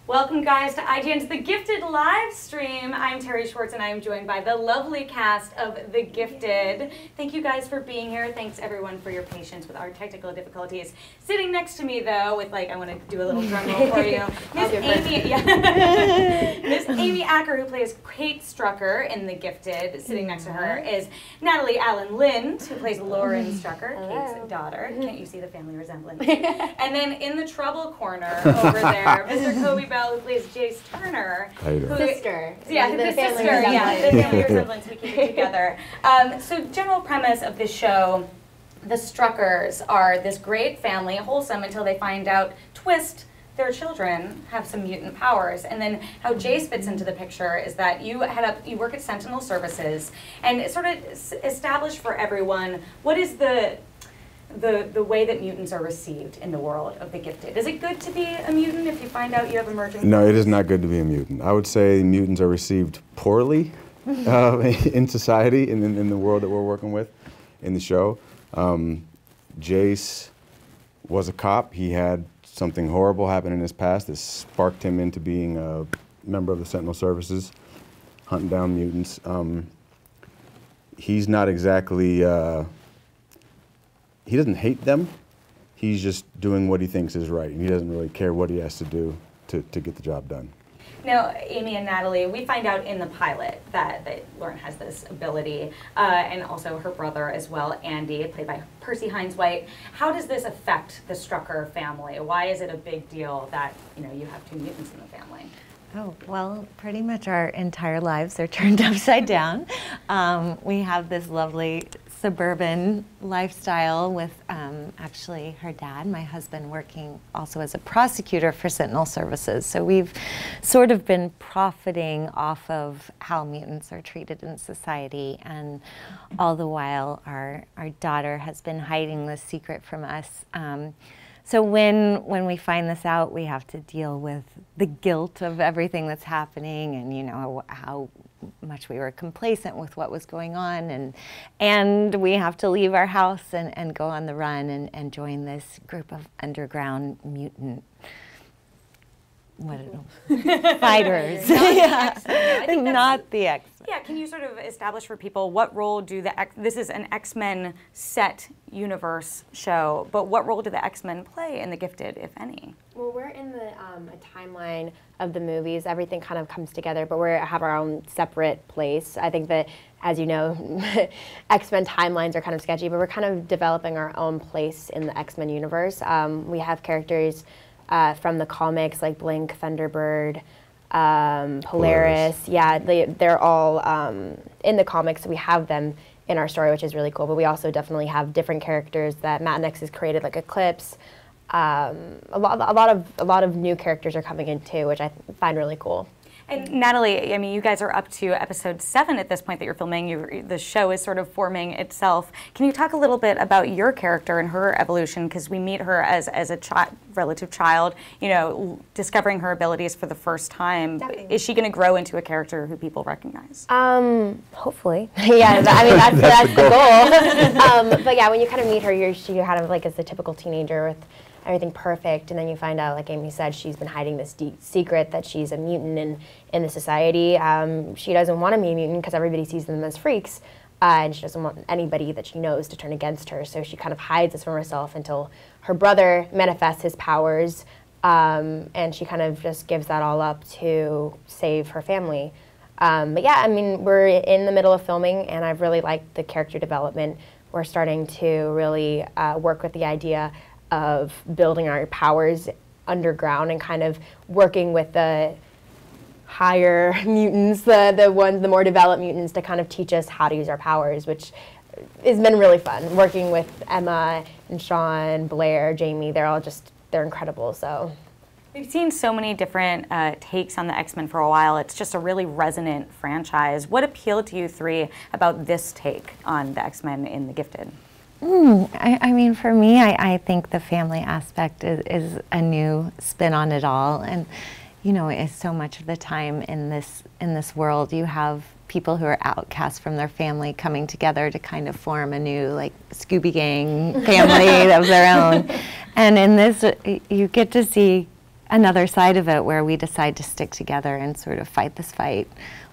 Welcome, guys, to IGN's The Gifted live stream. I'm Terry Schwartz, and I'm joined by the lovely cast of The Gifted. Thank you guys for being here. Thanks, everyone, for your patience with our technical difficulties. Sitting next to me, though, with I want to do a little drum roll for you, Miss Amy Acker, who plays Kate Strucker in The Gifted. Sitting next to her is Natalie Alyn, who plays Lauren Strucker, Kate's daughter. Can't you see the family resemblance? And then in the trouble corner over there, Mr. Cody who plays Jace Turner. Sister. Yeah, the sister. Yeah, the family resemblance. We keep it together. So, general premise of this show, the Struckers are this great family, wholesome until they find out, twist, their children have some mutant powers. And then how Jace fits into the picture is that you work at Sentinel Services, and it's sort of established for everyone what is the way that mutants are received in the world of The Gifted. Is it good to be a mutant if you find out you have emerging? No, it is not good to be a mutant. I would say mutants are received poorly in society, in the world that we're working with in the show. Jace was a cop. He had something horrible happen in his past that sparked him into being a member of the Sentinel Services, hunting down mutants. He's not exactly... he doesn't hate them. He's just doing what he thinks is right. And he doesn't really care what he has to do to get the job done. Now, Amy and Natalie, we find out in the pilot that Lauren has this ability, and also her brother as well, Andy, played by Percy Hines-White. How does this affect the Strucker family? Why is it a big deal that you have two mutants in the family? Oh, well, pretty much our entire lives are turned upside down. We have this lovely suburban lifestyle with actually her dad, my husband, working also as a prosecutor for Sentinel Services. So we've sort of been profiting off of how mutants are treated in society, and all the while our daughter has been hiding this secret from us. So when we find this out, we have to deal with the guilt of everything that's happening, and how much we were complacent with what was going on, and we have to leave our house and go on the run and join this group of underground mutant fighters. Not the X-Men. Yeah, can you sort of establish for people what role do this is an X-Men set universe show, but what role do the X-Men play in The Gifted, if any? Well, we're in the a timeline of the movies. Everything kind of comes together, but we have our own separate place. I think that, as you know, X-Men timelines are kind of sketchy, but we're kind of developing our own place in the X-Men universe. We have characters from the comics like Blink, Thunderbird, Polaris. Yeah, they're all in the comics. We have them in our story, which is really cool. But we also definitely have different characters that Matt Nix has created, like Eclipse. A lot of new characters are coming in too, which I find really cool. And Natalie, I mean, you guys are up to episode 7 at this point that you're filming. The show is sort of forming itself. Can you talk a little bit about your character and her evolution? Because we meet her as a relative child, discovering her abilities for the first time. Definitely. Is she going to grow into a character who people recognize? Hopefully. Yeah, I mean, that's the goal. But yeah, when you kind of meet her, she kind of is the typical teenager with everything perfect, and then you find out, like Amy said, she's been hiding this deep secret that she's a mutant in the society. She doesn't want to be a mutant because everybody sees them as freaks, and she doesn't want anybody that she knows to turn against her, so she kind of hides this from herself until her brother manifests his powers, and she kind of just gives that all up to save her family. But yeah, I mean, we're in the middle of filming, and I've really liked the character development. We're starting to really work with the idea of building our powers underground and kind of working with the higher mutants, the more developed mutants, to kind of teach us how to use our powers, which has been really fun. Working with Emma and Sean, Blair, Jamie, they're incredible. So we've seen so many different takes on the X-Men for a while. It's just a really resonant franchise. What appealed to you three about this take on the X-Men in The Gifted? I mean, for me, I think the family aspect is a new spin on it all, and is so much of the time in this world you have people who are outcast from their family coming together to kind of form a new Scooby Gang family of their own, and in this you get to see another side of it where we decide to stick together and sort of fight this fight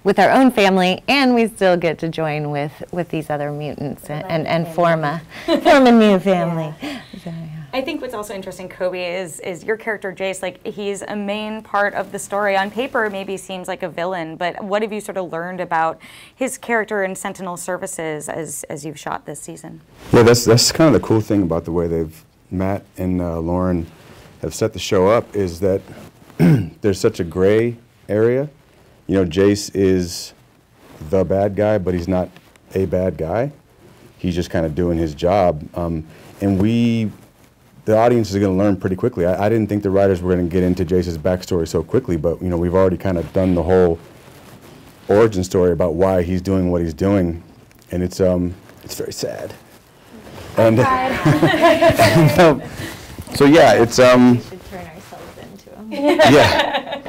with our own family, and we still get to join with these other mutants and form a new family. Yeah. So, yeah. I think what's also interesting, Kobe, is your character Jace. Like, he's a main part of the story. On paper, maybe seems like a villain, but what have you sort of learned about his character in Sentinel Services as you've shot this season? Yeah, that's kind of the cool thing about the way Matt and Lauren have set the show up, is that there's such a gray area. You know, Jace is the bad guy, but he's not a bad guy. He's just kind of doing his job. And the audience is going to learn pretty quickly. I didn't think the writers were going to get into Jace's backstory so quickly, but you know, we've already kind of done the whole origin story about why he's doing what he's doing, and it's very sad. And so yeah, it's We should turn ourselves into him. yeah,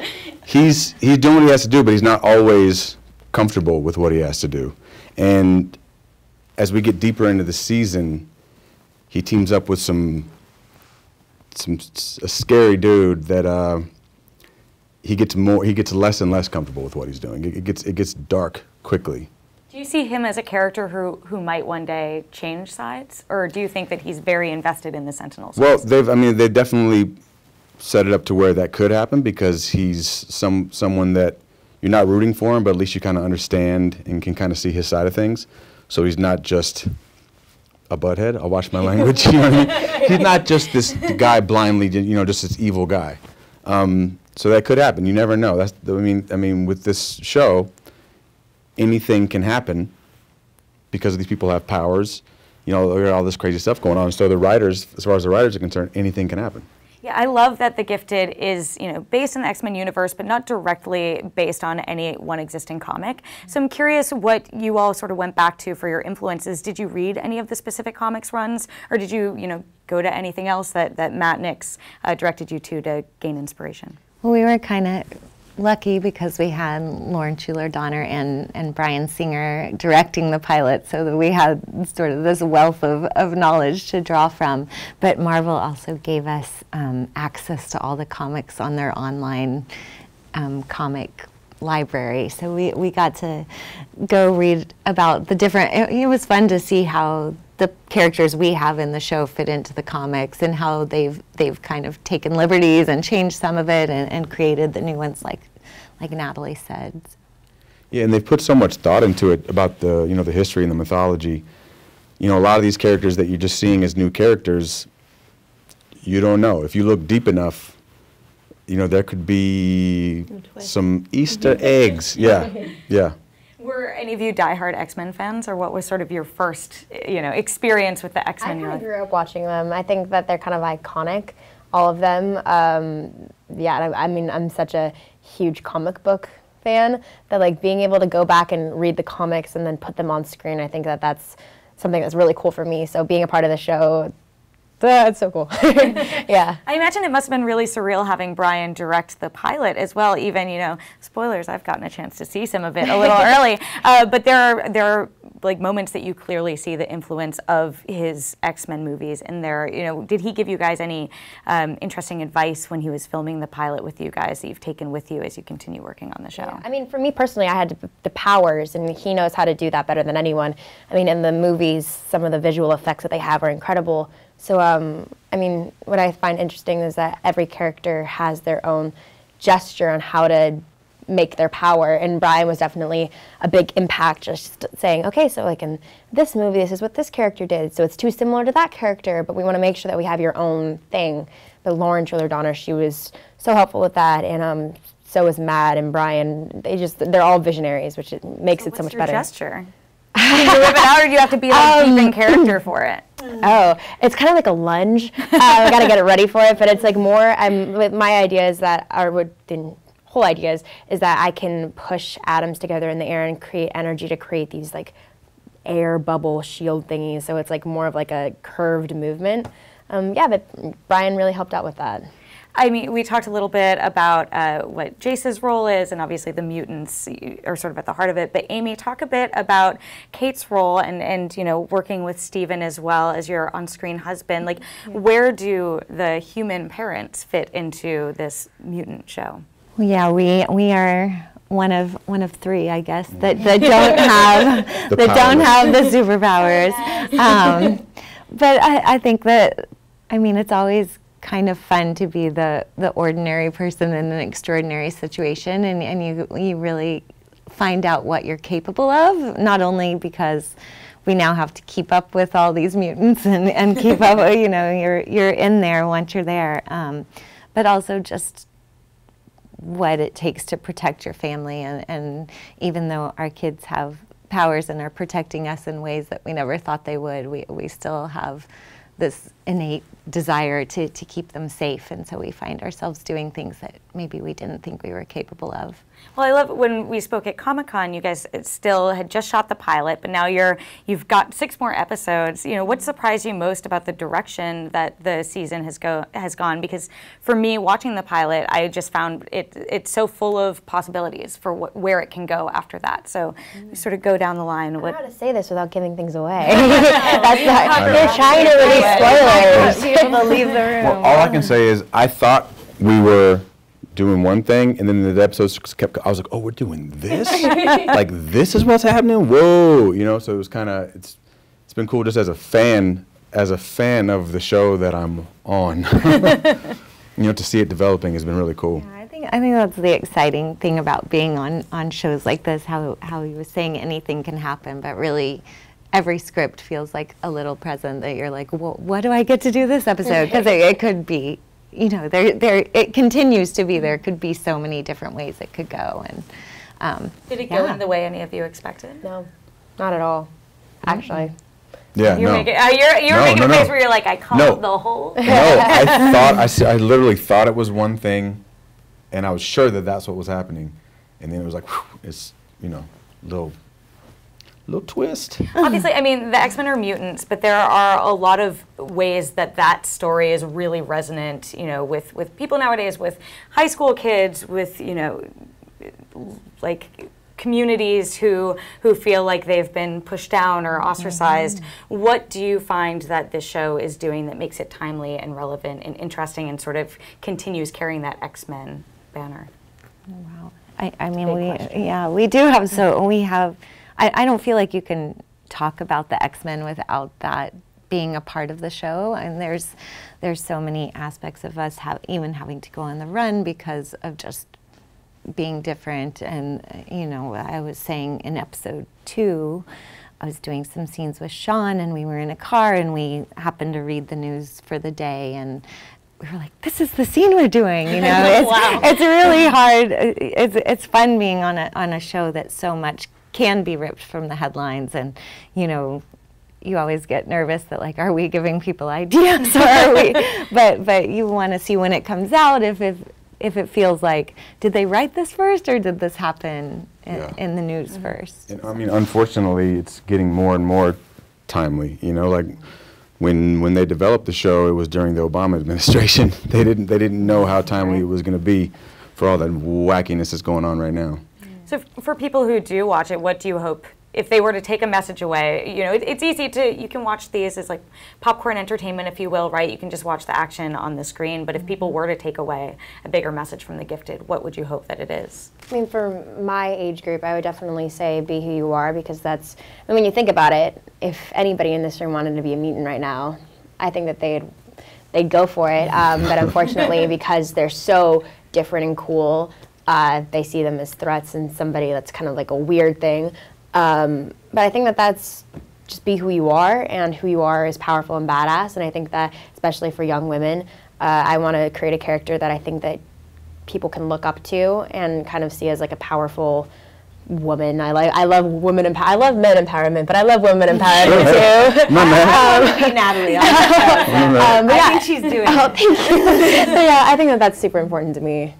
he's doing what he has to do, but he's not always comfortable with what he has to do. And as we get deeper into the season, he teams up with a scary dude that he gets less and less comfortable with what he's doing. It gets dark quickly. Do you see him as a character who might one day change sides, or do you think that he's very invested in the Sentinels? Well, they definitely set it up to where that could happen, because he's someone that you're not rooting for him, but at least you kind of understand and can kind of see his side of things. So he's not just a butthead. I'll watch my language. You know what I mean? He's not just this guy blindly, you know, just this evil guy. So that could happen. You never know. I mean, with this show, anything can happen because these people have powers. You know, there's all this crazy stuff going on. So the writers, as far as the writers are concerned, anything can happen. Yeah, I love that The Gifted is, you know, based in the X-Men universe, but not directly based on any one existing comic. So I'm curious what you all sort of went back to for your influences. Did you read any of the specific comics runs, or did you, go to anything else that Matt Nix directed you to gain inspiration? Well, we were kind of lucky because we had Lauren Schuler-Donner and Brian Singer directing the pilot, so that we had sort of this wealth of knowledge to draw from. But Marvel also gave us access to all the comics on their online comic library. So we got to go read about the different, it was fun to see how the characters we have in the show fit into the comics, and how they've kind of taken liberties and changed some of it and created the new ones, like Natalie said. Yeah, and they've put so much thought into it about the the history and the mythology. You know, a lot of these characters that you're just seeing as new characters, you don't know. If you look deep enough, there could be some Easter eggs. Yeah, yeah. Were any of you diehard X-Men fans, or what was sort of your first, experience with the X-Men? I kind of grew up watching them. I think that they're kind of iconic, all of them. Yeah, I mean, I'm such a huge comic book fan that, like, being able to go back and read the comics and then put them on screen, I think that that's something that's really cool for me. So being a part of the show, that's so cool. Yeah. I imagine it must have been really surreal having Brian direct the pilot as well. Even, spoilers, I've gotten a chance to see some of it a little early. But there are like moments that you clearly see the influence of his X-Men movies in there. Did he give you guys any interesting advice when he was filming the pilot with you guys that you've taken with you as you continue working on the show? Yeah. I mean, for me personally, I had the powers, and he knows how to do that better than anyone. I mean, in the movies, some of the visual effects that they have are incredible. So, I mean, what I find interesting is that every character has their own gesture on how to make their power, and Brian was definitely a big impact, just saying, okay, so like in this movie, this is what this character did, so it's too similar to that character, but we want to make sure that we have your own thing. But Lauren Schuler-Donner, she was so helpful with that, and so was Matt and Brian. They're all visionaries, which makes it so much better. What's your gesture? Do you whip it out, or do you have to be like deep in character for it? Oh, it's kind of like a lunge. I got to get it ready for it, but it's like more. My idea is that, the whole idea is that I can push atoms together in the air and create energy to create these like air bubble shield thingies. So it's like more of like a curved movement. Yeah, but Brian really helped out with that. I mean, we talked a little bit about what Jace's role is, and obviously the mutants are sort of at the heart of it. But Amy, talk a bit about Kate's role and you know, working with Stephen as well as your on-screen husband. Like, where do the human parents fit into this mutant show? Yeah, we are one of three, I guess, that don't have don't have the superpowers. But I think that, I mean, it's always kind of fun to be the ordinary person in an extraordinary situation, and you really find out what you're capable of, not only because we now have to keep up with all these mutants and keep up, you know, you're in there once you're there, but also just what it takes to protect your family, and even though our kids have powers and are protecting us in ways that we never thought they would, we still have this innate desire to keep them safe, and so we find ourselves doing things that maybe we didn't think we were capable of. Well, I love when we spoke at Comic-Con, you guys still had just shot the pilot, but now you've got 6 more episodes. You know, what surprised you most about the direction that the season has gone? Because for me, watching the pilot, I just found it's so full of possibilities for where it can go after that. So we sort of go down the line. I don't know how to say this without giving things away. That's not, you're trying to release spoilers. People leave the room. Well, all I can say is I thought we were doing one thing, and then the episodes kept, I was like, oh, we're doing this? Like, this is what's happening? Whoa, you know, so it was kind of, it's been cool just as a fan of the show that I'm on. You know, to see it developing has been really cool. Yeah, I think that's the exciting thing about being on shows like this, how you were saying anything can happen, but really every script feels like a little present that you're like, well, what do I get to do this episode? Because it could be, you know, it continues to be, there could be so many different ways it could go. And did it go in the way any of you expected? No, not at all, actually. Yeah, you're no. Making a face where you're like, I called the whole. No, I literally thought it was one thing, and I was sure that that's what was happening, and then it was like, whew, it's, you know, little twist. Obviously, I mean, the X-Men are mutants, but there are a lot of ways that story is really resonant, you know, with people nowadays, with high school kids, with, you know, like communities who feel like they've been pushed down or ostracized. What do you find that this show is doing that makes it timely and relevant and interesting and sort of continues carrying that X-Men banner? Wow. I mean, we do have, I don't feel like you can talk about the X-Men without that being a part of the show, and there's so many aspects of us even having to go on the run because of just being different. And you know, I was saying in episode 2, I was doing some scenes with Sean, and we were in a car, and we happened to read the news for the day, and we were like, this is the scene we're doing, you know. Wow. It's really hard. It's fun being on a show that so much can be ripped from the headlines, and you know, you always get nervous that like, are we giving people ideas, or are we? But you want to see when it comes out if it feels like, did they write this first, or did this happen in the news first? And, I mean, unfortunately, it's getting more and more timely. You know, like when they developed the show, it was during the Obama administration. They didn't know how timely it was going to be for all that wackiness that's going on right now. So for people who do watch it, what do you hope, if they were to take a message away? You know, it's easy you can watch these as like popcorn entertainment, if you will, right? You can just watch the action on the screen, but if people were to take away a bigger message from The Gifted, what would you hope that it is? I mean, for my age group, I would definitely say be who you are, because that's, I mean, when you think about it, if anybody in this room wanted to be a mutant right now, I think that they'd go for it, but unfortunately, because they're so different and cool, they see them as threats and somebody that's kind of like a weird thing. But I think that's just be who you are, and who you are is powerful and badass. And I think that, especially for young women, I want to create a character that I think that people can look up to and kind of see as like a powerful woman. I love women I love men empowerment, but I love women empowerment too. Natalie. I think she's doing it. Thank you. So yeah, I think that's super important to me.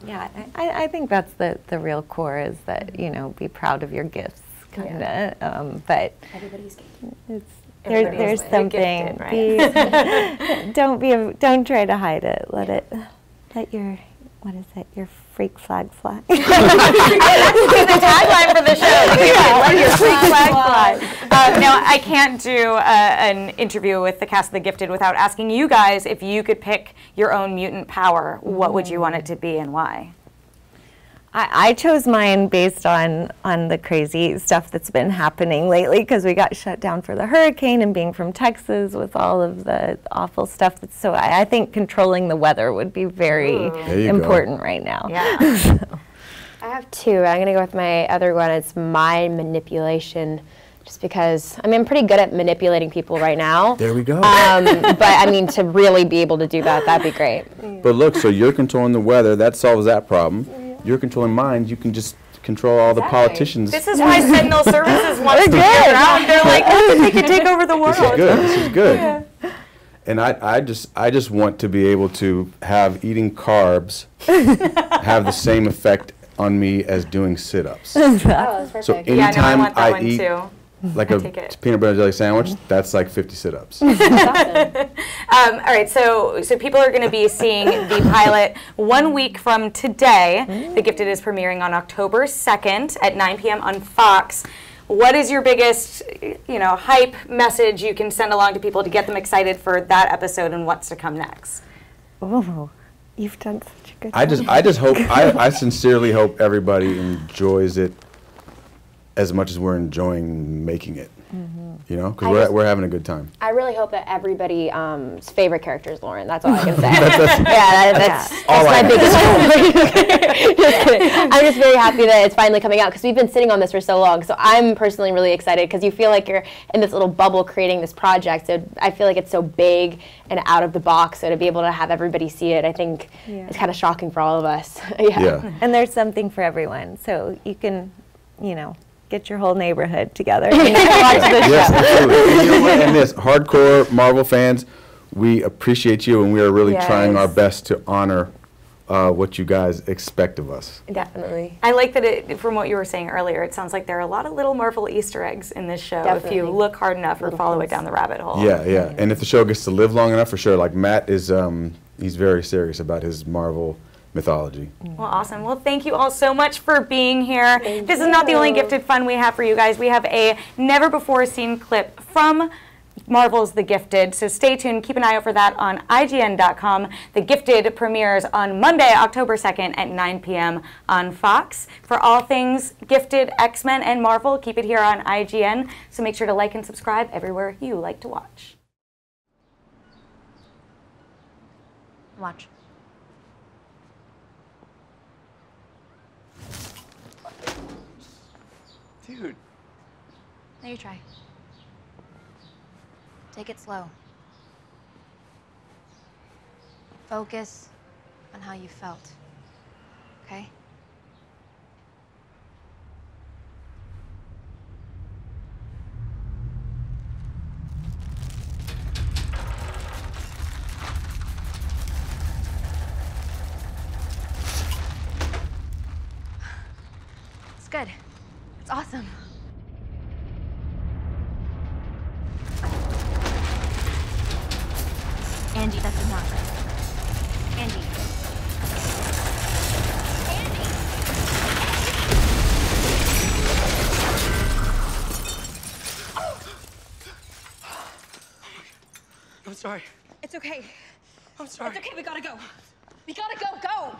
Yeah, I think that's the real core, is that, you know, be proud of your gifts, kind of. But everybody's There's something. Gifted, right? Don't try to hide it. Let your, what is it? Your freak flag fly. That's the tagline for the show. Let your freak flag fly. Now, I can't do an interview with the cast of The Gifted without asking you guys if you could pick your own mutant power. What would you want it to be and why? I chose mine based on the crazy stuff that's been happening lately, because we got shut down for the hurricane, and being from Texas with all of the awful stuff. So I think controlling the weather would be very important right now. Yeah. So. I have two. I'm going to go with my other one. It's mind manipulation. Just because, I mean, I'm pretty good at manipulating people right now. There we go. But I mean, to really be able to do that, that'd be great. But look, so you're controlling the weather. That solves that problem. You're controlling minds. You can just control all the politicians. This is why Sentinel Services wants to get around. They're like, oh, they could take over the world. This is good. This is good. Yeah. And I just want to be able to have eating carbs have the same effect on me as doing sit-ups. That's perfect. So anytime I want that one eat too. like a peanut butter and jelly sandwich, that's like 50 sit-ups. That's awesome. All right, so people are going to be seeing the pilot 1 week from today. The Gifted is premiering on October 2nd at 9 p.m. on Fox. What is your biggest, hype message you can send along to people to get them excited for that episode and what's to come next? Oh, you've done such a good job. I just hope, I sincerely hope everybody enjoys it as much as we're enjoying making it, because we're having a good time. I really hope that everybody's favorite character is Lauren. That's all I can say. That's my biggest hope. Just kidding. I'm just very happy that it's finally coming out, because we've been sitting on this for so long. So I'm personally really excited, because you feel like you're in this little bubble creating this project. So I feel like it's so big and out of the box. So to be able to have everybody see it, I think it's kind of shocking for all of us. Yeah. And there's something for everyone. So you can, get your whole neighborhood together and watch this show. Yes, absolutely. And this, hardcore Marvel fans, we appreciate you, and we are really trying our best to honor what you guys expect of us. Definitely. I like that from what you were saying earlier, it sounds like there are a lot of little Marvel Easter eggs in this show if you look hard enough or follow it down the rabbit hole. Yeah, yeah. And if the show gets to live long enough, for sure. Like Matt is, he's very serious about his Marvel mythology. Well, awesome. Well, thank you all so much for being here. This is not the only Gifted fun we have for you guys. We have a never-before-seen clip from Marvel's The Gifted, so stay tuned. Keep an eye out for that on IGN.com. The Gifted premieres on Monday, October 2nd at 9 p.m. on Fox. For all things Gifted, X-Men, and Marvel, keep it here on IGN, so make sure to like and subscribe everywhere you like to watch. Watch. Dude. Now you try. Take it slow. Focus on how you felt, okay? It's good. It's awesome. Andy, that is not right. Andy. Andy! I'm sorry. It's okay. I'm sorry. It's okay, we gotta go. We gotta go, go!